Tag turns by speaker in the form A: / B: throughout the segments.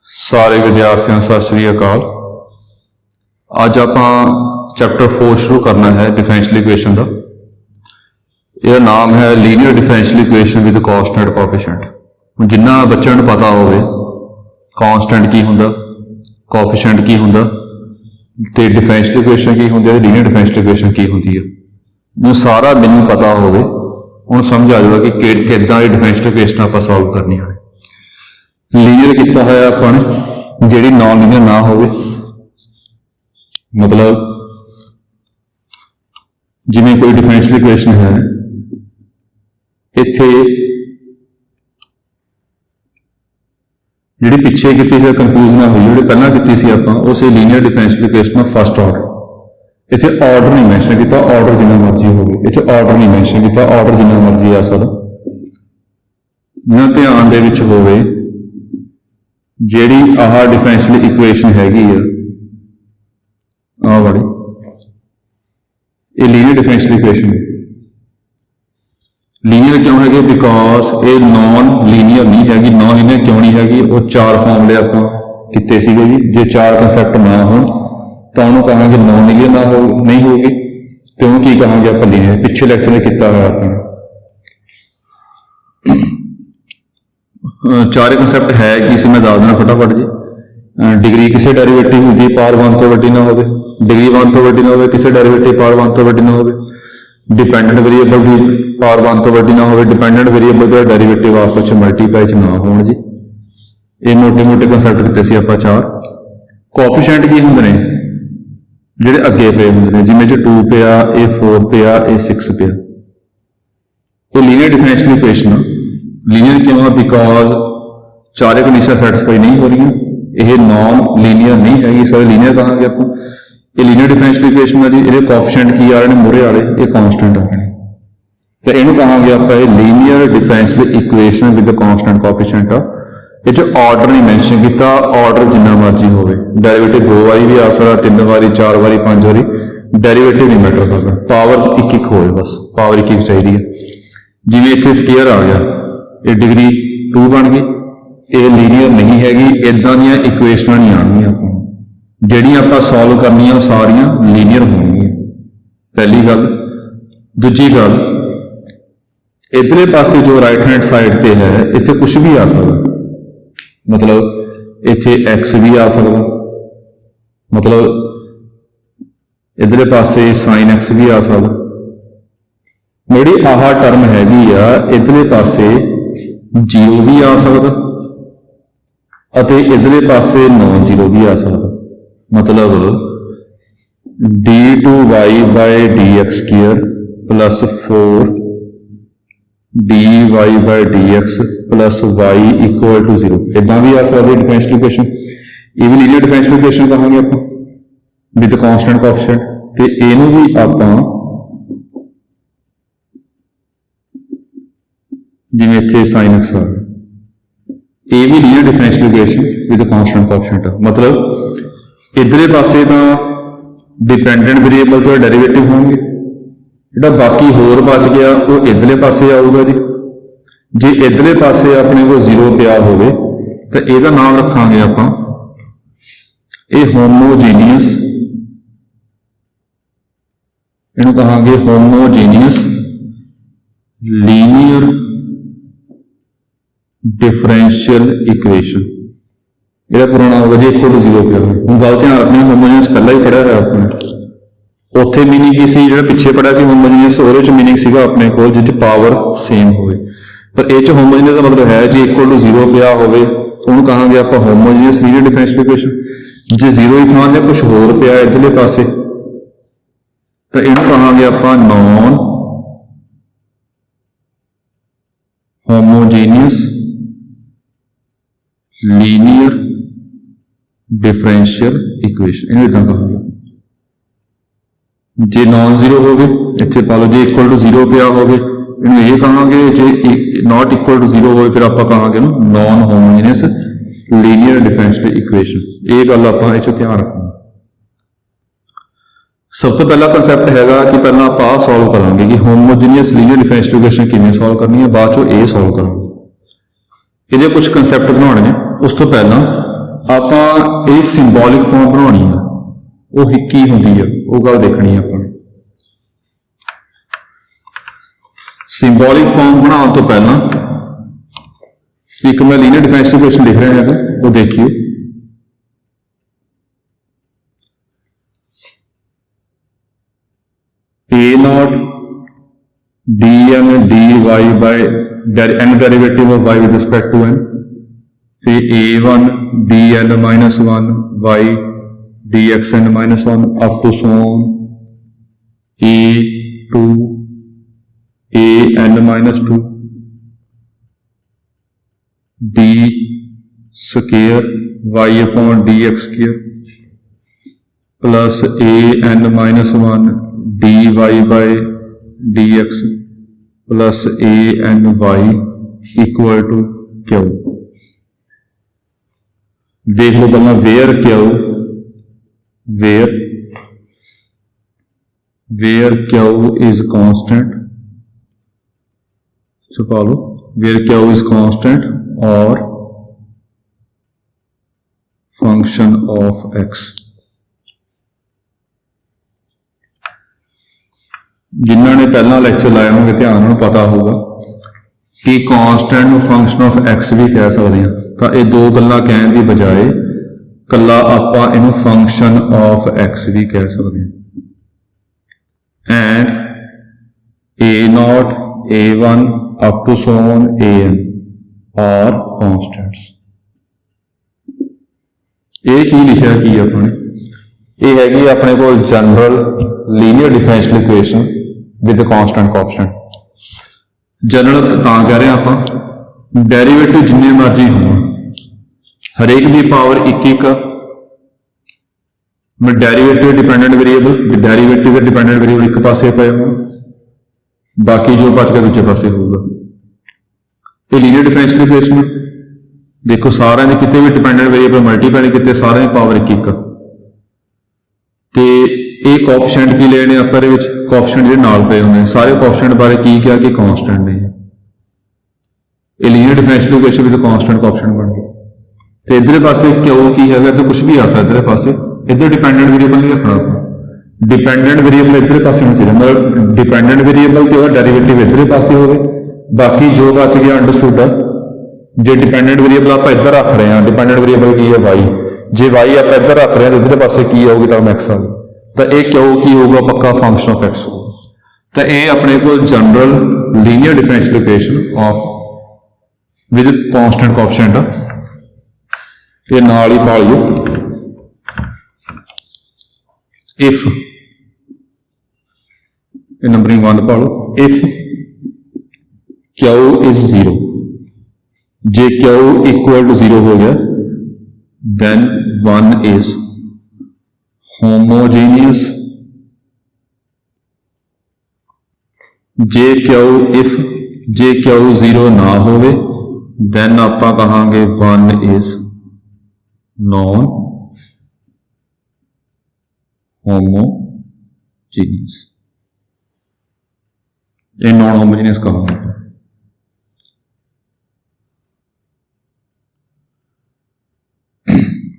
A: सारे विद्यार्थियों ਨੂੰ ਸਤਿ ਸ਼੍ਰੀ ਅਕਾਲ। ਅੱਜ ਆਪਾਂ ਚੈप्टर 4 शुरू करना है डिफरेंशियल इक्वेशन का। यह नाम है linear differential equation with constant coefficient. जिन्ना बच्चों को पता होवे कांस्टेंट की हुंदा, कोएफिशिएंट की हुंदा ते डिफरेंशियल इक्वेशन की हुंदी है, लीनियर डिफरेंशियल इक्वेशन की हुंदी है, जो सारा मैनू पता होवे हुण समझ आ जाएगा कि किदां दी डिफरेंशियल इक्वेशन आपां सॉल्व करनी है। लीनियर किया है अपन जी नॉन लीनियर ना हो, मतलब जिमें कोई डिफरेंशियल इक्वेशन है इत्थे जी पिछे की कंफ्यूज ना हुई, जी पहला की उस linear differential equation first order. इतने ऑर्डर नहीं मैंशन किया, ऑर्डर जिन्ना मर्जी हो गए, इतने ऑर्डर नहीं मैंशन किया, ऑर्डर जिन्ना मर्जी आ सकता ना ध्यान दे विच होवे ਜਿਹੜੀ ਆਹ डिफरेंशियल इक्वेशन हैगी आ वाली ये लीनियर डिफरेंशियल इक्वेशन है। लीनियर क्यों है बिकॉज ये नॉन लीनियर नहीं हैगी। नॉन लीनियर क्यों नहीं हैगी, वो चार फॉर्मूले आपां कीते सीगे जी। जे चार कंसैप्ट ना हो तो उन्होंने कहांगे नॉन लीनियर ना हो नहीं होगी, तो उन्होंने की कहांगे आपां लीनियर। पिछले लैक्चर में किया है आपने चारे कंसैप्ट है कि इसे मैं दस देना फटाफट जी। डिग्री किसी डेरीवेटिव की पावर 1 तो वड्डी ना हो, डिग्री 1 तो वड्डी ना हो, किसी डेरीवेटिव पावर 1 तो वड्डी ना हो, डिपेंडेंट वेरीएबल की पावर 1 तो वड्डी ना हो, डिपेंडेंट वेरीएबल का डेरीवेटिव आपस में मल्टीप्लाई ना हो जी। ये मोटे मोटे कंसैप्ट किए सी आपां चार। कोएफिशिएंट की होंगे ने जिहड़े अगे पे होंगे ने, जिवें 2 पिया, ए 4 पिया, ए 6 पिया। ये लीनियर डिफरेंशियल इक्वेशन लीनियर क्यों है बिकॉज चारे कंडीशन सैटिस्फाई नहीं हो रही, यह नॉन लीनियर नहीं है, सारे लीनियर कहांगे आप। ये लीनियर डिफरेंशियल इक्वेशन है जी, ये कोएफिशिएंट की आ रहे हैं मोहरे वाले, ये कांस्टेंट आ रहे हैं, तो इन्हों कहांगे आप linear differential equation with constant coefficient. ये ऑर्डर नहीं मैंशन किया, ऑर्डर जिन्ना मर्जी हो, डेरीवेटिव 2 बारी भी आ सकता, 3 बारी, 4 बारी, 5 बारी, डेरीवेटिव नहीं मैटर करता, पावर एक हो, बस पावर एक चाहिए है। जिवें इत्थे स्केयर आ गया, ये डिग्री 2 बन गई, ये लीनियर नहीं हैगी। इदां दी इक्वेशन नहीं आउणगियां आपां जिहड़ियां आपां सॉल्व करनियां सारियां लीनियर होणगियां, पहली गल। दूजी गल, इधरले पासे जो राइट हैंड साइड पे है इत्थे कुछ भी आ सकदा, मतलब इत्थे एक्स भी आ सकदा, मतलब इधरले पासे साइन एक्स भी आ सकदा। जिहड़ी आह टर्म हैगी आ इधरले पासे 0 भी आ सकता, इधरले पासे नॉन 0 भी आ सकता, मतलब d2y by D X square plus 4 dy by D X plus Y equal to 0, इदा भी आ सकती है डिफरेंशियल इक्वेशन। ये भी लीनियर डिफरेंशियल इक्वेशन कहांगे आप विद कांस्टेंट कोएफिशिएंट, ते इहनूं भी आपां जिवें इत्थे साइन एक्स आ, ये भी linear differential equation with constant coefficient. मतलब इधरले पासे तो डिपेंडेंट वेरीएबल तो डेरीवेटिव होंगे, जिहड़ा बाकी होर बच गया वो इधरले पासे आऊगा जी। जे इधरले पासे अपने को 0 पिया होवे तो इहदा नाम रखांगे आपां ये होमोजीनियस, इहनूं कहांगे होमोजीनियस लीनियर डिफरेंशियल इक्वेशन। यह पुराना होगा जी इक्वल टू 0 पिया। हम गल ध्यान रखनी, होमोजीनियस पहला ही पढ़िया है आपने, उत्थे मीनिंग की सी जो पिछे पढ़िया सी होमोजीनियस, और मीनिंग सीगा अपने को जिस पावर सेम होवे, पर ये होमोजीनियस का मतलब है जी इक्वल टू 0 पिया होवे उन्होंने कहांगे आप होमोजीनियस लीनियर डिफरेंशियल इक्वेशन। जे 0 की थां ते कुछ होर पिया इधरले पासे तो इन्हों कहांगे आप non homogeneous linear differential equation. इन्हें इदा कहांगे। जे नॉन 0 हो गए इत्थे पा लो, जे इक्वल टू 0 पिया हो गए इन्हें ये कहांगे, जे नॉट इक्वल टू 0 हो फिर आप कहांगे non homogeneous linear differential equation. ये गल आप ध्यान रखना। सब तो पहला कंसैप्ट हैगा कि पहला आप सॉल्व करांगे कि होमोजीनियस लीनियर डिफरेंशियल इक्वेशन किवें सॉल्व करनी है, बाद चो ये सॉल्व करांगे। ये कुछ कंसैप्ट बनाने, उस तो पहला ਆਪਾਂ ਇਹ ਸਿੰਬੋਲਿਕ ਫਾਰਮ ਬਣਾਉਣੀ ਆ, ਉਹ ਕੀ ਹੁੰਦੀ ਆ ਉਹ ਗੱਲ ਦੇਖਣੀ ਆ ਆਪਾਂ ਨੇ। ਸਿੰਬੋਲਿਕ ਫਾਰਮ ਬਣਾਉਣ ਤੋਂ ਪਹਿਲਾਂ ਇੱਕ ਮੈਂ ਲੀਨੀਅਰ ਡਿਫਰੈਂਸ਼ੀਅਲ ਇਕੁਏਸ਼ਨ ਲਿਖ ਰਿਹਾ ਹੈਗਾ, ਉਹ ਦੇਖਿਓ। A naught dn dy by n derivative of y with respect to n, फिर a1 dn minus 1 y dxn minus 1 up to so on a2 an minus 2 d square y upon dx square plus an minus 1 dy by dx plus any equal to q। देख लो पहला where q is constant, छुपा लो, where q is constant or function of x। जिन्होंने ने पहला lecture लाया होंगे ध्यान में पता होगा कि कांस्टेंट ਨੂੰ फंक्शन ऑफ x भी कह सकते हैं, तो ये दो गल्लां कहने की बजाय कला आपां इहनूं फंक्शन ऑफ x भी कह सकते हैं। And a0 a1 up to so on an are constants. ये की लिखा की अपने, ये हैगी अपने को general linear differential equation with constant coefficient. General तां कह रहे हैं आप, डेरिवेटिव जिन्ने मर्जी हो हरेक की पावर एक मैं derivative dependent variable dependent variable एक पासे पे हो, बाकी जो बच के दूसरे पासे होगा। ये लीनियर डिफरेंशियल इक्वेशन देखो, सारे ने कितने भी डिपेंडेंट वेरीएबल मल्टीप्लाई कितने सारे पावर एक ते ये कोएफिशिएंट की लेने आप कोएफिशिएंट जो नाल पे होंगे सारे कोएफिशिएंट बारे की क्या कि कांस्टेंट ने। ये linear differential equation with constant coefficient बन गई। तो इधर पासे क्यों की है तो कुछ भी आ सकता इधर पासे, इधर डिपेंडेंट वेरीएबल नहीं रखना आपको, डिपेंडेंट वेरीएबल इधर पासे नहीं चाहिए, मतलब डिपेंडेंट वेरीएबल तो डेरिवेटिव इधर पासे हो, बाकी जो बच गया अंडरस्टूड है। जो डिपेंडेंट वेरीएबल आप इधर रख रहे हैं, डिपेंडेंट वेरीएबल की है वाई, जे वाई आप इधर रख रहे हैं तो इधर पासे की होगी टर्म एक्स आ गई, तो ये क्यों की होगा पक्का फंक्शन ऑफ एक्स होगा। तो ये अपने को general linear differential equation of with constant coefficient ये नाल ही पा लियो। इफ नंबरिंग 1 पा लो, इफ क्यू इज 0, जे क्यू इक्वल टू 0 हो गया देन 1 इज होमोजेनियस। जे क्यू 0 ना होवे देन आपां कहांगे 1 इज नॉन होमोजेनियस। ये नॉन होमोजेनियस कहांगे।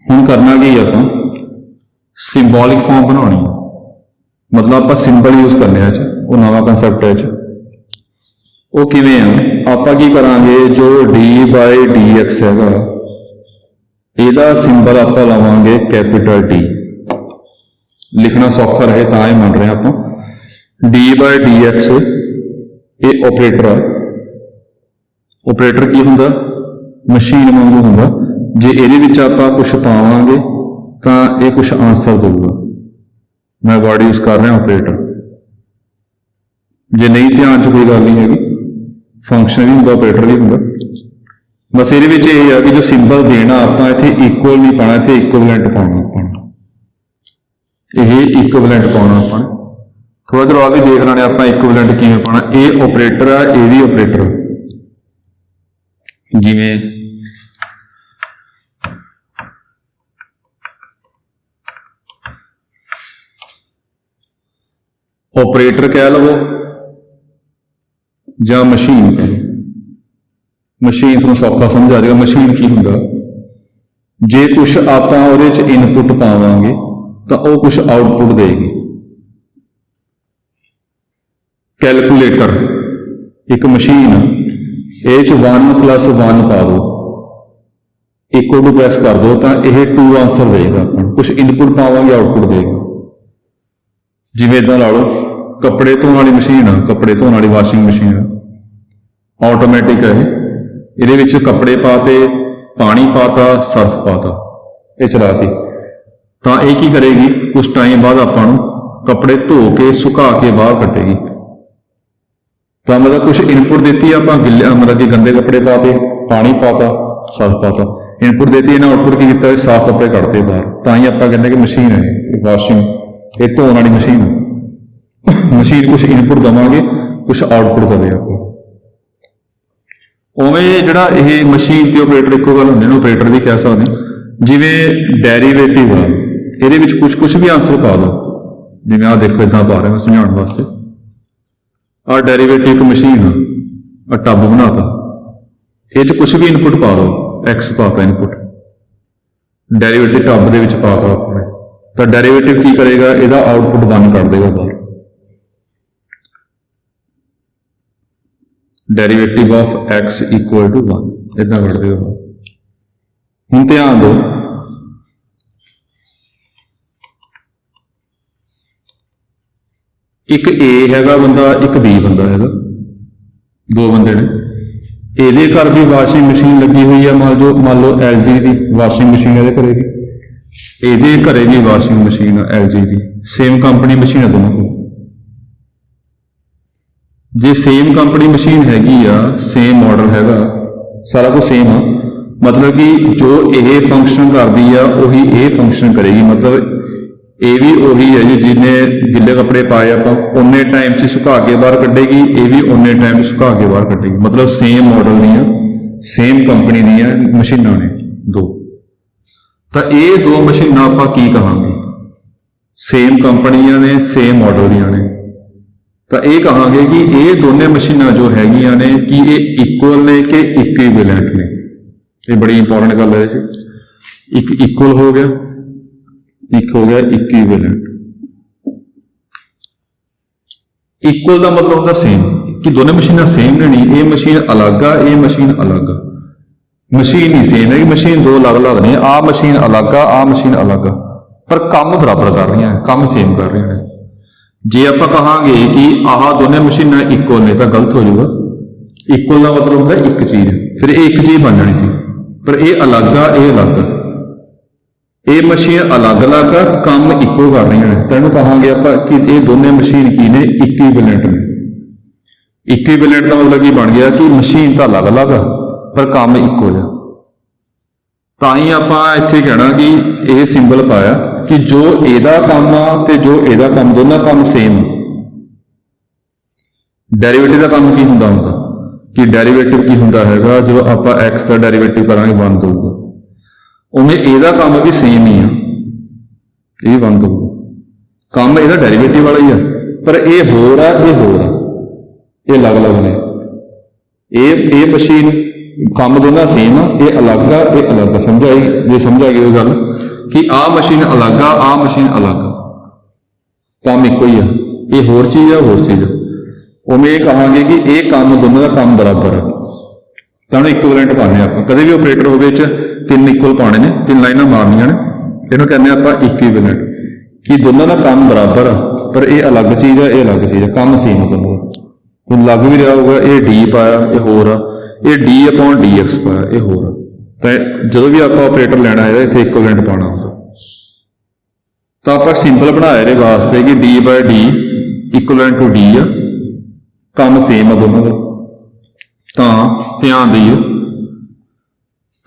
A: हुण करना की आपां सिंबॉलिक फॉर्म बनानी, मतलब आप सिंबल यूज करने वो नवा कंसैप्ट है। वो किवें आ, आपां की करांगे जो डी बाई डी एक्स हैगा इहदा सिंबल आपां लवांगे कैपिटल डी, लिखना सौखा रहे तां ही मान रहे हैं आपां। डी बाई डी एक्स ये ऑपरेटर है, ऑपरेटर की हुंदा मशीन वांगू हुंदा, जे इहदे विच आपां कुछ पावांगे तो ये कुछ आंसर देगा। मैं वर्ड यूज कर रहा ऑपरेटर, जे नहीं ध्यान च कोई गल नहीं हैगी, फंक्शन भी होंगे ऑपरेटर भी होंगे। बस ये है कि जो सिंबल देना आप इतने इक्वल नहीं पाना, इतने इक्विवेलेंट पाना अपना, ये इक्विवेलेंट पाना अपना। थोड़ा देर बाद भी देखना ने आप इक्विवेलेंट किवें पाना। ये ऑपरेटर है, ये भी ऑपरेटर जिवें ऑपरेटर कह लो या मशीन कह लो। मशीन थोड़ा सौखा समझ आ जाएगा। मशीन की होंगे जे कुछ आप इनपुट पावांगे तो वह कुछ आउटपुट देगी। कैलकुलेटर एक मशीन, ये 1+1 पा दो, इक्वल टू प्रेस कर दो तो यह 2 आंसर देगा। कुछ इनपुट पावांगे आउटपुट देगा। जिवें इदां ला लो, कपड़े धोने वाली मशीन आ, कपड़े धोने वाली वाशिंग मशीन ऑटोमैटिक है। ये विच कपड़े पाते, पानी पाता, सर्फ पाता, ये चलाती तो ये की करेगी, कुछ टाइम बाद आपां नूं कपड़े धो के सुका के बाहर कट्टेगी। तो मतलब कुछ इनपुट देती आपां, गिले मतलब कि गंदे कपड़े पाते, पानी पाता, सर्फ पाता, इनपुट देती, इन्हें आउटपुट की किया, साफ कपड़े कटते बाहर। तो ही आपां कहंदे कि मशीन है वाशिंग, ये धोने वाली मशीन। मशीन कुछ इनपुट देवांगे, कुछ आउटपुट देवे आपको। उवें जिहड़ा ये मशीन ते ऑपरेटर इक्को गल हुंदी, ऑपरेटर भी कह सकते। जिवें डेरीवेटिव आ, इहदे विच कुछ भी आंसर पा दो। जिवें आ देखो इदां पा रहा मैं समझाउण वास्ते, आ डेरीवेटिव एक मशीन आ, टब बनाता, ये कुछ भी इनपुट पा दो, एक्स पाता इनपुट, डेरीवेटिव टब दे विच पाता अपने, तो डेरीवेटिव की करेगा, इसका आउटपुट 1 कट देगा बाहर। Derivative of X equal to 1 इतना कट देगा बाहर। हुण ध्यान दो, एक ए हैगा बंदा, एक बी बंदा हैगा, 2 बंदे ने। ਇਹਦੇ घर भी वाशिंग मशीन लगी हुई है, मान लो LG की वाशिंग मशीन ਇਹਦੇ ਘਰੇ भी, ਇਹਦੇ ਘਰੇ भी वाशिंग मशीन LG की, सेम कंपनी मशीन है दोनों को। जे सेम कंपनी मशीन हैगी आ, सेम मॉडल हैगा, सारा कुछ सेम आ, मतलब कि जो ये फंक्शन करती है उही ये फंक्शन करेगी। मतलब ये भी उही है जी, जिन्हें गिले कपड़े पाए आप उन्ने टाइम से सुखा के बाहर कटेगी, ये भी उन्ने टाइम से सुखा के बाहर कटेगी। मतलब सेम मॉडल दियां, सेम कंपनी दियां मशीनां ने 2। तो ये 2 मशीनां आपां की कहांगे, सेम कंपनियां ने, सेम मॉडल दियां ने। तो ये कहांगे कि ये दोनों मशीनां जो हैगियां ने कि ये इक्वल ने कि इक्विवेलेंट ने। ये बड़ी इंपॉर्टेंट गल है जी। एक इक्वल हो गया, एक हो गया इक्विवेलेंट। इक्वल का मतलब होता सेम, कि दोनों मशीनां सेम ने नहीं, ये मशीन अलग आ, ये मशीन अलग आ। मशीन ही सेम है कि मशीन 2 अलग अलग ने, आ मशीन अलग आ मशीन अलग आ, पर काम बराबर कर रही हैं, काम सेम कर रही हैं। जे आप कहांगे कि आह दोनों मशीनां इक्वल ने तो गलत हो जाएगा। इक्वल का मतलब होता एक चीज, फिर एक चीज बन जानी सी, पर यह अलग आ, ये अलग आ। ये मशीन अलग अलग आ, काम इक्को कर रही हैं, तो इन्हें कहांगे आप कि ये दोनों मशीन की ने इक्विवेलेंट ने। इक्विवेलेंट का मतलब की बन गया कि मशीन तो अलग अलग आ, पर काम इक्को जा। तां आप इत्थे कहना कि यह सिंबल पाया कि जो एदा काम आ ते जो एदा काम, दोनों काम सेम। डेरीवेटिव का काम की हुंदा कि डेरीवेटिव की हुंदा हैगा, जो आप एक्स का डेरीवेटिव करांगे 1 दूगा, उन्हें एदा काम भी सेम ही आ, ये 1 दूगा। काम एदा डेरीवेटिव वाला ही है, पर यह होर आ, ये होर आ, ये अलग अलग ने। ये मशीन काम दोनों सेम आ, ये अलग आ, ये अलग आ। समझ आई? जे समझ आ गई गल कि आ मशीन अलग आ मशीन अलग आ, काम इक्को ही आ, ये होर चीज़ है, होर चीज़ है। उमें यह कहांगे कि यह काम दोनों का काम बराबर है, तो इक्विवेलेंट पाने आप। कभी भी ऑपरेटर हो 3 इक्वल पाने ने, 3 लाइनां मारनियां ने, इन्हों कहने आप इक्विवेलेंट, कि दोनों का काम बराबर आ, पर यह अलग चीज़ है, ये अलग चीज़ है, काम सेम है दोनों का। हुण लग भी रहा होगा, ये डी पाया, ये होर आ, ये डी अपॉन डी एक्स पाया, ये होर आ। तो जो भी आप ऑपरेटर लेना है इतने इक्विवेलेंट पाना होगा। तो आप सिंपल बनाया ये वास्ते कि D by D equivalent to D आ, काम सेम आ दोनों का। तो ध्यान दिए,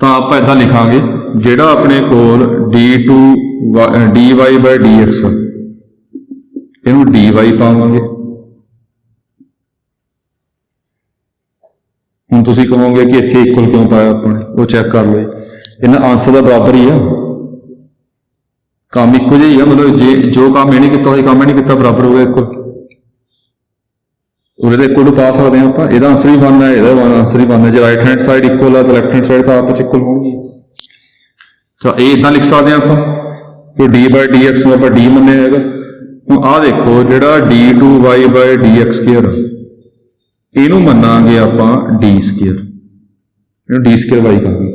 A: तो आप इदा लिखांगे जिहड़ा अपने कोल D Y by D X, इनू डी वाई पावांगे। हुण तुसीं कहोगे कि इत्थे इक्वल क्यों पाया अपने, वो चैक कर लो, इन्हां आंसर का बराबर ही है, काम इक्को जिहा ही है। मतलब जे जो काम इहने कीता वही काम इहने कीता, बराबर हो गया इक्वल। उहदे इक्वल पा सकते हैं आप, इहदा आंसर भी बनना है, इहदा आंसर भी बनना। जो राइट हैंड साइड इक्वल है तो लैफ्ट हैंड साइड तो आपस इक्वल होगी। ਤਾਂ ਇਹ ਇਦਾਂ ਲਿਖ ਸਕਦੇ ਹਾਂ ਆਪਾਂ ਕਿ d/dx ਨੂੰ ਆਪਾਂ d ਮੰਨਿਆ ਹੈਗਾ। ਹੁਣ ਆਹ ਦੇਖੋ ਜਿਹੜਾ d2y/dx² ਇਹਨੂੰ ਮੰਨਾਂਗੇ ਆਪਾਂ d², ਇਹਨੂੰ d² ਕਹਾਂਗੇ।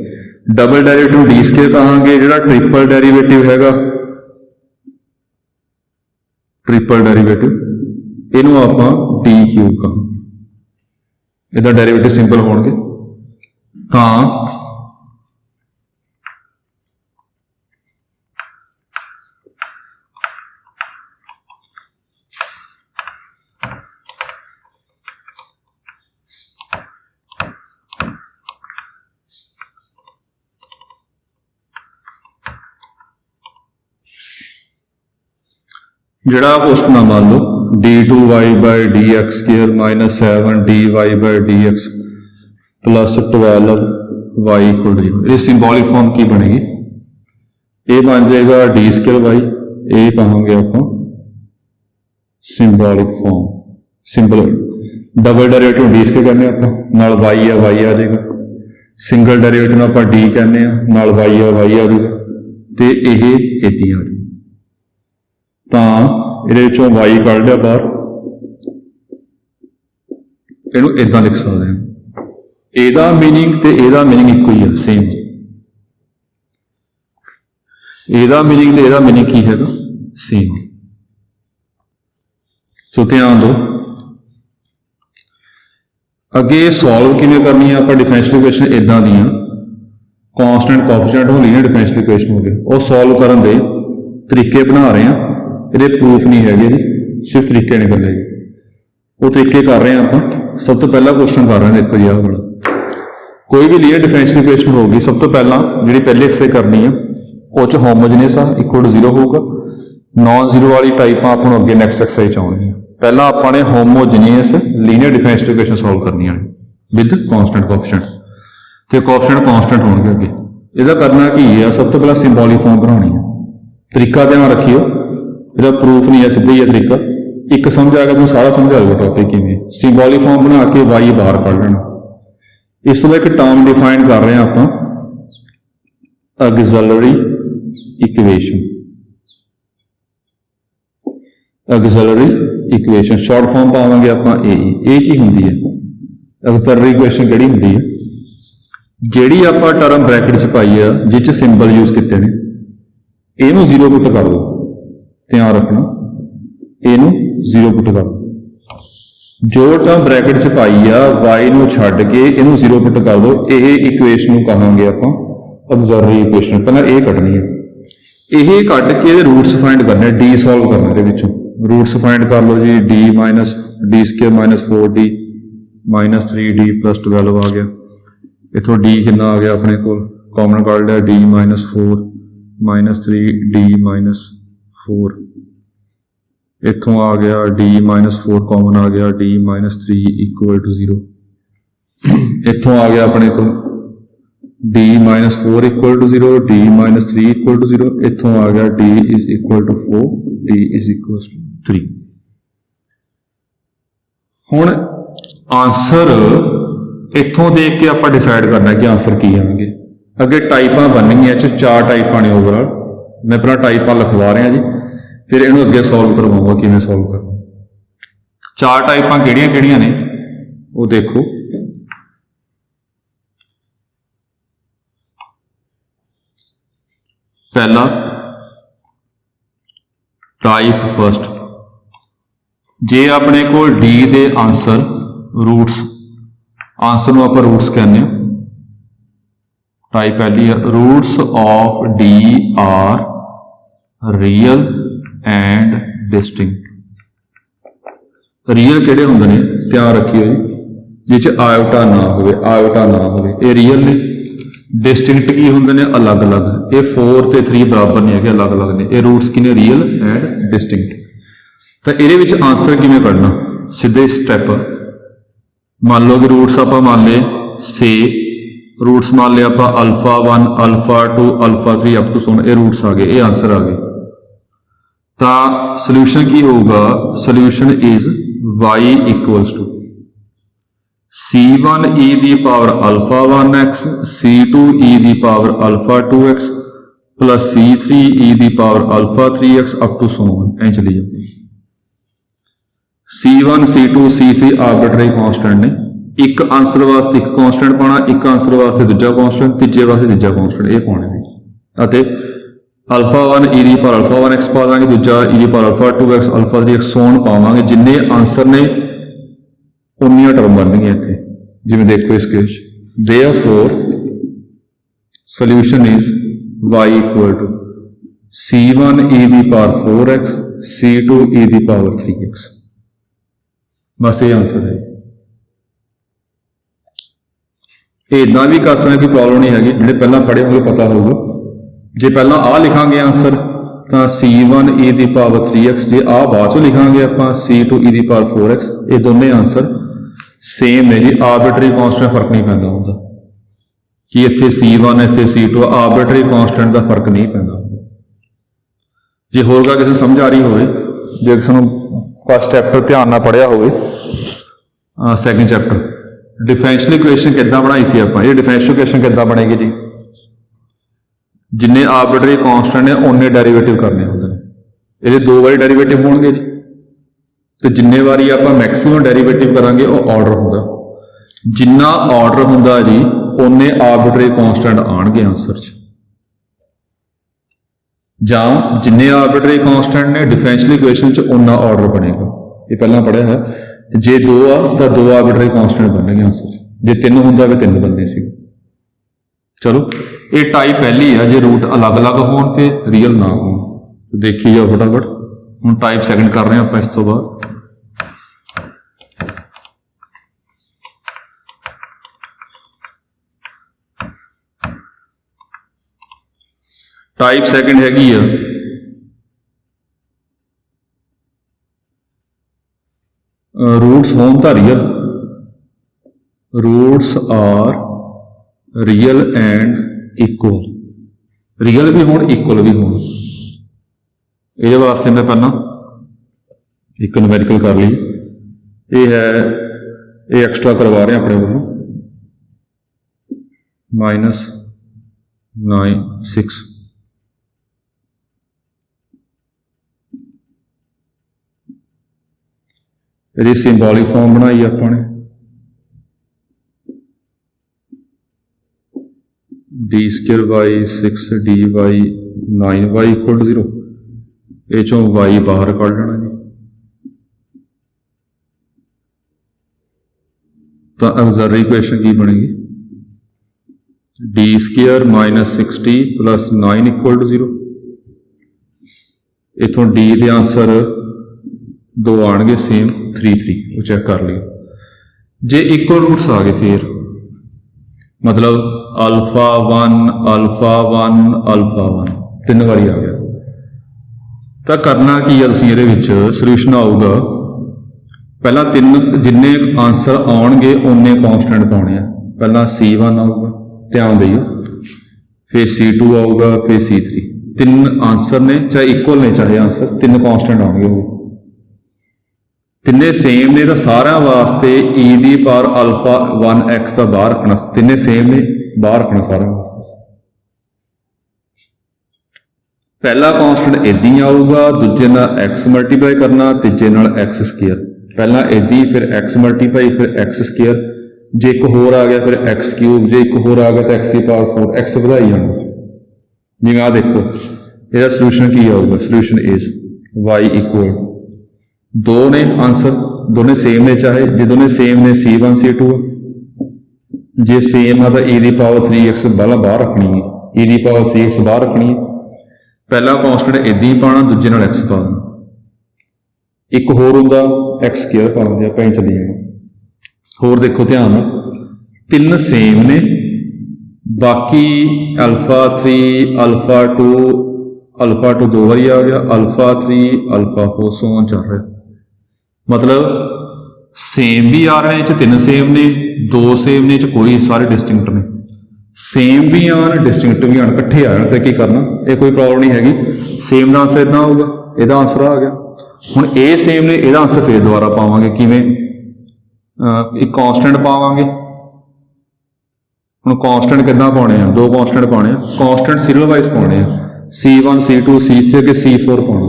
A: ਡਬਲ ਡੈਰੀਵੇਟਿਵ d² ਕਹਾਂਗੇ। ਜਿਹੜਾ ਟ੍ਰਿਪਲ ਡੈਰੀਵੇਟਿਵ ਹੈਗਾ, ਟ੍ਰਿਪਲ ਡੈਰੀਵੇਟਿਵ ਇਹਨੂੰ ਆਪਾਂ d³ ਕਹਾਂਗੇ। ਇਹਦਾ ਡੈਰੀਵੇਟਿਵ ਸਿੰਪਲ ਹੋਣਗੇ ਤਾਂ ਜਿਹੜਾ ਕੁਐਸਚਨ ਆ ਮੰਨ ਲਓ d2y/dx² - 7dy/dx plus 12y = 0। ਇਹ ਸਿੰਬੋਲਿਕ ਫਾਰਮ ਕੀ ਬਣੇਗੀ? ਇਹ ਬਣ ਜਾਏਗਾ d²y, ਇਹ ਕਹਾਂਗੇ ਆਪਾਂ symbolic form. Symbol double derivative d² ਕਹਿੰਦੇ ਆਪਾਂ, ਨਾਲ y ਆ ਜਾਏਗਾ। ਸਿੰਗਲ ਡੈਰੀਵੇਟਿਵ ਨੂੰ ਆਪਾਂ d ਕਹਿੰਦੇ ਆ, ਨਾਲ y ਆ ਜਾਏਗਾ, ਤੇ ਇਹ ਏਦਾਂ ਆ ਜਾਊ। ਤਾਂ ਇਹਦੇ ਵਿੱਚੋਂ y ਕੱਢ ਲਿਆ ਬਾਹਰ, ਇਹਨੂੰ ਇਦਾਂ ਲਿਖ ਸਕਦੇ ਹਾਂ। ਇਹਦਾ ਮੀਨਿੰਗ ਤੇ ਇਹਦਾ ਮੀਨਿੰਗ ਇੱਕੋ ਹੀ ਆ, ਸੇਮ। ਇਹਦਾ ਮੀਨਿੰਗ ਤੇ ਇਹਦਾ ਮੀਨਿੰਗ ਕੀ ਹੈਗਾ? ਸੇਮ। ਸੋ ਧਿਆਨ ਦਿਓ। ਅੱਗੇ ਸੋਲਵ ਕਿਵੇਂ ਕਰਨੀ ਆ ਆਪਾਂ ਡਿਫਰੈਂਸ਼ੀਅਲ ਇਕੁਏਸ਼ਨ ਇਦਾਂ ਦੀਆਂ, ਕਾਂਸਟੈਂਟ ਕੋਐਫੀਸ਼ੀਐਂਟ ਹੋ ਲੀਨੀਅਰ ਡਿਫਰੈਂਸ਼ੀਅਲ ਇਕੁਏਸ਼ਨ ਹੋ ਗਏ, ਉਹ ਸੋਲਵ ਕਰਨ ਦੇ ਤਰੀਕੇ ਬਣਾ ਰਹੇ ਆ। ਇਹਦੇ ਪ੍ਰੂਫ ਨਹੀਂ ਹੈਗੇ ਜੀ, ਸਿਰਫ ਤਰੀਕੇ ਨੇ ਇਕੱਲੇ, ਉਹ ਤਰੀਕੇ ਕਰ ਰਹੇ ਆ ਆਪਾਂ। ਸਭ ਤੋਂ ਪਹਿਲਾ ਕੁਐਸਚਨ ਕਰ ਰਹੇ ਹਾਂ, ਦੇਖੋ ਜੀ ਆਹ ਵਾਲਾ। ਕੋਈ ਵੀ ਲੀਨੀਅਰ ਡਿਫਰੈਂਸ਼ੀਅਲ ਇਕੁਏਸ਼ਨ ਹੋਊਗੀ, ਸਭ ਤੋਂ ਪਹਿਲਾਂ ਜਿਹੜੀ ਪਹਿਲੀ ਐਕਸਰਸਾਈਜ਼ ਕਰਨੀ ਆ ਉਹ 'ਚ ਹੋਮੋਜੀਨੀਅਸ ਆ, = 0 ਹੋਊਗਾ। ਨਾਨ ਜ਼ੀਰੋ ਵਾਲੀ ਟਾਈਪਾਂ ਆਪਾਂ ਨੂੰ ਅੱਗੇ ਨੈਕਸਟ ਐਕਸਰਸਾਈਜ਼ 'ਚ ਆਉਣਗੀਆਂ। ਪਹਿਲਾਂ ਆਪਾਂ ਨੇ ਹੋਮੋਜੀਨੀਅਸ ਲੀਨੀਅਰ ਡਿਫਰੈਂਸ਼ੀਅਲ ਇਕੁਏਸ਼ਨ ਸੋਲਵ ਕਰਨੀਆਂ ਨੇ ਵਿਦ ਕਾਂਸਟੈਂਟ ਕੋਐਫੀਸ਼ੀਐਂਟ, ਤੇ ਕੋਐਫੀਸ਼ੀਐਂਟ ਕਾਂਸਟੈਂਟ ਹੋਣਗੇ ਅੱਗੇ। ਇਹਦਾ ਕਰਨਾ ਕੀ ਆ? ਸਭ ਤੋਂ ਪਹਿਲਾਂ ਸਿੰਬੋਲਿਕ ਫਾਰਮ ਬਣਾਉਣੀ ਆ। ਤਰੀਕਾ ਧਿਆਨ ਰੱਖਿਓ, ਇਹਦਾ ਪ੍ਰੂਫ ਨਹੀਂ ਹੈ, ਸਿੱਧਾ ਹੀ ਹੈ ਤਰੀਕਾ। ਇੱਕ ਸਮਝ ਆ ਗਿਆ ਤੁਹਾਨੂੰ ਸਾਰਾ ਸਮਝਾ ਲਊਗਾ ਟੌਪਿਕ ਕਿਵੇਂ। ਸਿੰਬੋਲਿਕ ਫਾਰਮ ਬਣਾ ਕੇ y ਬਾਹਰ ਕੱਢ ਲੈਣਾ। ਇਸ ਤੋਂ ਬਾਅਦ ਇੱਕ ਟਰਮ ਡਿਫਾਈਨ ਕਰ ਰਹੇ ਹਾਂ ਆਪਾਂ, ਆਕਸਿਲਰੀ ਇਕੁਏਸ਼ਨ। ਆਕਸਿਲਰੀ ਇਕੁਏਸ਼ਨ ਸ਼ਾਰਟ ਫਾਰਮ ਪਾਵਾਂਗੇ ਆਪਾਂ AE। ਇਹ ਕੀ ਹੁੰਦੀ ਹੈ? ਆਕਸਿਲਰੀ ਇਕੁਏਸ਼ਨ ਕਿਹੜੀ ਹੁੰਦੀ ਹੈ? ਜਿਹੜੀ ਆਪਾਂ ਟਰਮ ਬ੍ਰੈਕਟ 'ਚ ਪਾਈ ਆ, ਜਿਸ 'ਚ ਸਿੰਬਲ ਯੂਜ਼ ਕੀਤੇ ਨੇ, ਇਹਨੂੰ 0 ਪੁੱਟ ਕਰ ਦਿਓ। ਧਿਆਨ ਰੱਖਣਾ, ਇਹਨੂੰ 0 ਪੁੱਟ ਕਰ ਦਿਓ। ਜੋ ਟਰਮ ਬ੍ਰੈਕਟ 'ਚ ਪਾਈ ਆ y ਨੂੰ ਛੱਡ ਕੇ ਇਹਨੂੰ 0 ਪੁੱਟ ਕਰ ਦਿਓ। ਇਹ ਇਕੁਏਸ਼ਨ ਨੂੰ ਕਹਾਂਗੇ ਆਪਾਂ ਆਕਸਿਲਰੀ ਇਕੁਏਸ਼ਨ। ਪਹਿਲਾਂ ਇਹ ਕੱਢਣੀ ਹੈ, ਇਹ ਕੱਢ ਕੇ ਇਹਦੇ ਰੂਟਸ ਫਾਈਂਡ ਕਰਨੇ, d ਸੋਲਵ ਕਰਨਾ। ਇਹਦੇ ਵਿੱਚੋਂ ਰੂਟਸ ਫਾਈਂਡ ਕਰ ਲਓ ਜੀ। d - d² - 4d - 3d + 12 ਆ ਗਿਆ। ਇੱਥੋਂ d ਕਿੰਨਾ ਆ ਗਿਆ ਆਪਣੇ ਕੋਲ? ਕਾਮਨ ਕੱਢ ਲਿਆ, d - 4 - 3d - 4। ਇੱਥੋਂ ਆ ਗਿਆ d - 4 ਕਾਮਨ ਆ ਗਿਆ, d - 3 = 0। ਇੱਥੋਂ ਆ ਗਿਆ ਆਪਣੇ ਕੋਲ d - 4 = 0, d - 3 = 0। ਇੱਥੋਂ ਆ ਗਿਆ d = 4, d = 3। ਹੁਣ ਆਂਸਰ ਇੱਥੋਂ ਦੇਖ ਕੇ ਆਪਾਂ ਡਿਸਾਈਡ ਕਰਨਾ ਕਿ ਆਂਸਰ ਕੀ ਆਉਣਗੇ। ਅੱਗੇ ਟਾਈਪਾਂ ਬਣਨਗੀਆਂ, 4 ਟਾਈਪਾਂ ਨੇ ਓਵਰਆਲ। ਮੈਂ ਪਹਿਲਾਂ ਟਾਈਪਾਂ ਲਿਖਵਾ ਰਿਹਾ ਜੀ, ਫਿਰ ਇਹਨੂੰ ਅੱਗੇ ਸੋਲਵ ਕਰਵਾਉਂਗਾ ਕਿਵੇਂ ਸੋਲਵ ਕਰਨਾ। 4 ਟਾਈਪਾਂ ਕਿਹੜੀਆਂ ਨੇ ਉਹ ਦੇਖੋ। ਪਹਿਲਾ ਟਾਈਪ ਫਸਟ, ਜੇ ਆਪਣੇ ਕੋਲ D ਦੇ ਆਂਸਰ ਰੂਟਸ, ਆਂਸਰ ਨੂੰ ਆਪਾਂ ਰੂਟਸ ਕਹਿੰਦੇ ਹਾਂ। ਟਾਈਪ ਪਹਿਲੀ ਹੈ, roots of D are real and distinct. Real ਕਿਹੜੇ ਹੁੰਦੇ ਨੇ? ਧਿਆਨ ਰੱਖਿਓ ਜੀ, ਜਿਹ 'ਚ ਆਇਓਟਾ ਨਾ ਹੋਵੇ, ਇਹ ਰੀਅਲ ਨੇ। ਡਿਸਟਿੰਕਟ ਕੀ ਹੁੰਦੇ ਨੇ? ਅਲੱਗ-ਅਲੱਗ। ਇਹ 4 ਤੇ 3 ਬਰਾਬਰ ਨਹੀਂ ਹੈਗੇ, ਅਲੱਗ-ਅਲੱਗ ਨੇ। ਇਹ ਰੂਟਸ ਕਿਨੇ? Real and distinct. ਤਾਂ ਇਹਦੇ ਵਿੱਚ ਆਂਸਰ ਕਿਵੇਂ ਕੱਢਣਾ? ਸਿੱਧੇ ਸਟੈਪ। ਮੰਨ ਲਓ ਕਿ ਰੂਟਸ ਆਪਾਂ ਮੰਨ ਲਏ ਸੇ, ਰੂਟਸ ਮੰਨ ਲਿਆ ਆਪਾਂ α1, α2, α3 ਅਪ ਟੂ ਸੋਨ। ਇਹ ਰੂਟਸ ਆ ਗਏ, ਇਹ ਆਂਸਰ ਆ ਗਏ। ਤਾਂ ਸੋਲੂਸ਼ਨ ਕੀ ਹੋਊਗਾ? ਸੋਲੂਸ਼ਨ ਇਜ਼ y = c1e ਦੀ ਪਾਵਰ α1x, c2e ਦੀ power α2x plus C3 e दी power alpha 3x up to so on ऐ चली जाती। C1 C2 C3 arbitrary constant ने, एक आंसर वास्ते एक कॉन्स्टेंट पाना, एक आंसर वास्ते दूजा कॉन्स्टेंट, तीजे वास्ते तीजा कॉन्स्टेंट, ये पाने ने अते अल्फा 1 e दी पावर अल्फा 1x पा देंगे, दूजा e दी power alpha 2x alpha 3x सोन पावांगे। जिन्ने आंसर ने उन्नियां टर्म बननियां इत्थे, जिवें देखो इस case therefore solution is y equal to C1 e दी पावर 4x C2 e दी पावर 3x। बस ये आंसर है। इदा भी कर सकते, कोई प्रॉब्लम नहीं हैगी, जिहड़े पहला पढ़े होंगे पता होगा। जे पहला आ लिखांगे आंसर तो C1 e दी पावर 3x, जे आ बाद चो लिखांगे आपां C2 e दी पावर 4x, ये दोनों आंसर सेम है जी। आर्बिट्ररी कॉन्स्टेंट फर्क नहीं पैंदा हुंदा कि इत्थे C1 इत्थे C2, आर्बिट्ररी कॉन्स्टेंट का फर्क नहीं पैंदा हुंदा। जे होर गा किसी समझ आ रही होवे, जे किसी नूं फस्ट चैप्टर ध्यान नाल पढ़िया होवे, सैकेंड चैप्टर डिफरेंशियल इक्वेशन किद्दां बनाई सी आपां, ये डिफरेंशियल इक्वेशन किद्दां बनेगी जी, जिन्ने आर्बिट्ररी कॉन्स्टेंट ने उन्ने डेरिवेटिव करने होंदे ने, ये दो बारी डेरिवेटिव होणगे जी, तो जिन्ने बारी आपां मैक्सिमम डेरिवेटिव करांगे वो ऑर्डर होगा, जिन्ना ऑर्डर होंदा जी उन्ने आर्बिट्ररी कॉन्स्टेंट आणगे आंसर च, जां जिन्ने आर्बिट्ररी कॉन्स्टेंट ने डिफरेंशियल इक्वेशन च उन्ना ऑर्डर बनेगा। ये पहला पढ़िया है, जे दो आ तो दो आर्बिट्ररी कॉन्स्टेंट बनने आंसर च, जे तीन होंदा भी तीन बनने सी। चलो ये टाइप पहली है, जे रूट अलग अलग होण ते रियल ना हो, तो देखी जाओ फटाफट। हुण टाइप सैकेंड कर रहे हैं आपां इस तो बाद। टाइप सैकेंड हैगी है रूट्स होन तो real, roots are real and equal, real भी होन इक्वल भी होन। ये वास्ते मैं पहला एक न्यूमेरिकल कर ली, ये है ये एक्स्ट्रा करवा रहे हैं अपने को -9 6। यदि सिंबॉलिक फॉर्म बनाई अपने d² y 6 dy 9y = 0, ये चों y बाहर कढ़ लेना जी, तो ऑक्सिलरी इक्वेशन की बनेगी d² - 60 + 9 = 0। इथों d के आंसर दो आएंगे सेम 3 3, वो चेक कर लियो। जे इक्वल रूट्स आ गए फिर मतलब अल्फा 1 अल्फा 1 अल्फा 1 तीन बारी आ गया, तो करना की है, तुसीं इहदे विच सॉल्यूशन आऊगा पहला तीन जिन्ने आंसर आउणगे उन्ने कॉन्स्टेंट पाने हैं। पहला C1 आऊगा, ध्यान दियो, फिर C2 आऊगा, फिर C3। तीन आंसर ने, चाहे इक्वल ने चाहे आंसर, तीन कॉन्स्टेंट आउणगे, तिन्ने सेम ने, तो सारा वास्ते e दी पावर अल्फा 1x का बाहर रखना, तिन्ने सेम ने बाहर रखना सारा वास्ते। पहला कॉन्स्टेंट इदां ही आऊगा, दूजे नाल x मल्टीप्लाई करना, तीजे नाल x²। पहला इदां फिर x मल्टीप्लाई फिर x², जे एक होर आ गया फिर x³, जे एक होर आ गया तो x दी पावर 4 x वधाई जाना। जिवें आ देखो इसका सॉल्यूशन की आऊगा, सॉल्यूशन इज y = दो ने आंसर, दोनों सेम ने, चाहे जे दोनों सेम ने C1 C2, जे सेम है तो e दी पावर 3x बाहर रखनी है, e दी पावर 3x बाहर रखनी है। पहला कॉन्स्टेंट इदां ही पाना, दूजे नाल x पा देना, एक होर होंदा x² पा देंगे आप, चली जाना। होर देखो ध्यान, तीन सेम ने, बाकी अल्फा 3 अल्फा 2 दो बारी आ गया, अल्फा 3 अल्फा 4 सो ऑन चल रहा, मतलब सेम भी आ रहे हैं, तीन सेम ने, दो सेम ने, कोई सारे डिस्टिंक्ट ने, सेम भी आन डिस्टिंक्ट भी आन, इकट्ठे आ जाने, की करना, ये कोई प्रॉब्लम नहीं हैगी। सेम का आंसर इतना होगा, यदा आंसर आ गया। हुण ए सेम ने, यदा आंसर फिर दोबारा पावांगे, किवें एक कॉन्स्टेंट पावांगे। हुण कॉन्स्टेंट किद्दां पाउणे आ, दो कॉन्स्टेंट पाने, कॉन्स्टेंट सीरियल वाइज पाने, C1 C2 C3 ਅੱਗੇ C4 ਪਾਉਣਾ।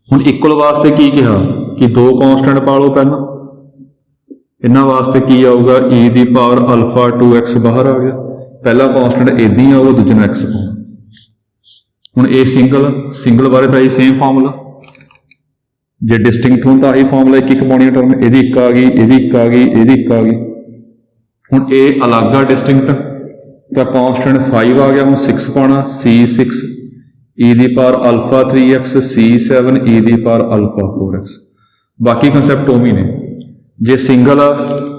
A: ਹੁਣ ਇਕੁਅਲ ਵਾਸਤੇ ਕੀ ਕਿਹਾ ਕਿ ਦੋ ਕੌਂਸਟੈਂਟ ਪਾ ਲਓ ਪਹਿਲਾਂ, ਇਹਨਾਂ ਵਾਸਤੇ ਕੀ ਆਊਗਾ e ਦੀ ਪਾਵਰ ਅਲਫਾ 2x ਬਾਹਰ ਆ ਗਿਆ, ਪਹਿਲਾ ਕੌਂਸਟੈਂਟ ਇੱਦਾਂ ਹੀ ਆਊਗਾ, ਦੂਜੇ ਨੂੰ x ਪਾਉਣਾ। ਹੁਣ ਇਹ ਸਿੰਗਲ ਬਾਰੇ ਤਾਂ ਇਹ ਸੇਮ ਫਾਰਮੂਲਾ, ਜੇ ਡਿਸਟਿੰਕਟ ਹੋਣ ਤਾਂ ਆਹੀ ਫਾਰਮੂਲਾ ਇੱਕ ਇੱਕ ਪਾਉਣੀ ਟਰਮ, ਇਹਦੀ ਇੱਕ ਆ ਗਈ, ਇਹਦੀ ਇੱਕ ਆ ਗਈ, ਇਹਦੀ ਇੱਕ ਆ ਗਈ। ਹੁਣ ਇਹ ਅਲੱਗ ਆ ਡਿਸਟਿੰਕਟ, ਤਾਂ ਕੌਂਸਟੈਂਟ 5 ਆ ਗਿਆ, ਹੁਣ 6 ਪਾਉਣਾ, C6 e ਦੀ power alpha 3x, C7 e ਦੀ ਪਾਵਰ ਅਲਫਾ 4x। ਬਾਕੀ ਕੰਸੈਪਟ ਉਵੇਂ ਨੇ, ਜੇ ਸਿੰਗਲ ਆ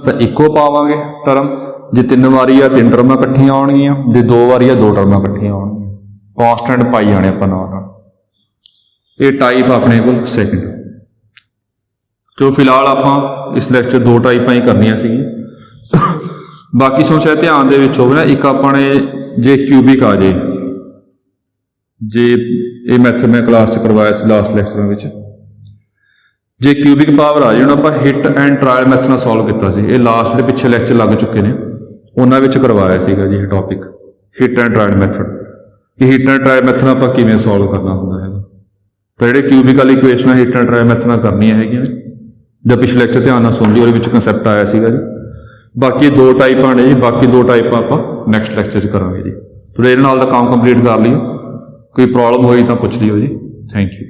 A: ਤਾਂ ਇੱਕੋ ਪਾਵਾਂਗੇ ਟਰਮ, ਜੇ 3 ਵਾਰੀ ਆ 3 ਟਰਮਾਂ ਇਕੱਠੀਆਂ ਆਉਣਗੀਆਂ, ਜੇ 2 ਵਾਰੀ ਆ 2 ਟਰਮਾਂ ਇਕੱਠੀਆਂ ਆਉਣਗੀਆਂ, ਕੌਂਸਟੈਂਟ ਪਾਈ ਜਾਣੇ ਆਪਾਂ ਨਾਲ। ਇਹ ਟਾਈਪ ਆਪਣੇ ਕੋਲ ਸੈਕਿੰਡ। ਚਲੋ ਫਿਲਹਾਲ ਆਪਾਂ ਇਸ ਲੈਕਚਰ 2 ਟਾਈਪਾਂ ਹੀ ਕਰਨੀਆਂ ਸੀਗੀਆਂ, ਬਾਕੀ ਸੋਚਿਆ ਧਿਆਨ ਦੇ ਵਿੱਚ ਹੋਵੇ ਨਾ, ਇੱਕ ਆਪਾਂ ਨੇ ਜੇ ਕਿਊਬਿਕ ਆ ਜੇ, ਜੇ ਇਹ ਮੈਥਡ ਮੈਂ ਕਲਾਸ 'ਚ ਕਰਵਾਇਆ ਸੀ ਲਾਸਟ ਲੈਕਚਰਾਂ ਵਿੱਚ, ਜੇ ਕਿਊਬਿਕ ਪਾਵਰ ਆ ਜਾਏ, ਹੁਣ ਆਪਾਂ ਹਿੱਟ ਐਂਡ ਟਰਾਇਲ ਮੈਥਡ ਨਾਲ ਸੋਲਵ ਕੀਤਾ ਸੀ, ਇਹ ਲਾਸਟ ਦੇ ਪਿੱਛੇ ਲੈਕਚਰ ਲੱਗ ਚੁੱਕੇ ਨੇ, ਉਹਨਾਂ ਵਿੱਚ ਕਰਵਾਇਆ ਸੀਗਾ ਜੀ ਇਹ topic hit and trial method, ਕਿ ਹਿੱਟ ਐਂਡ ਟਰਾਇਲ ਮੈਥਡ ਨਾਲ ਆਪਾਂ ਕਿਵੇਂ ਸੋਲਵ ਕਰਨਾ ਹੁੰਦਾ ਹੈਗਾ। ਤਾਂ ਜਿਹੜੇ ਕਿਊਬਿਕਲ ਇਕੁਏਸ਼ਨਾਂ ਹਿੱਟ ਐਂਡ ਟਰਾਇਲ ਮੈਥਡ ਨਾਲ ਕਰਨੀਆਂ ਹੈਗੀਆਂ ਨੇ, ਜਾਂ ਪਿਛਲੇ ਲੈਕਚਰ ਧਿਆਨ ਨਾਲ ਸੁਣ ਲਈ, ਉਹਦੇ ਵਿੱਚ ਕੰਸੈਪਟ ਆਇਆ ਸੀਗਾ ਜੀ। ਬਾਕੀ 2 ਟਾਈਪਾਂ ਨੇ ਜੀ, ਬਾਕੀ 2 ਟਾਈਪਾਂ ਆਪਾਂ ਨੈਕਸਟ ਲੈਕਚਰ 'ਚ ਕਰਾਂਗੇ ਜੀ। ਥੋੜ੍ਹਾ ਇਹਦੇ ਨਾਲ ਦਾ ਕੰਮ ਕੰਪਲੀਟ ਕਰ ਲਿਓ, ਕੋਈ ਪ੍ਰੋਬਲਮ ਹੋਈ ਤਾਂ ਪੁੱਛ ਲਿਓ ਜੀ। Thank you.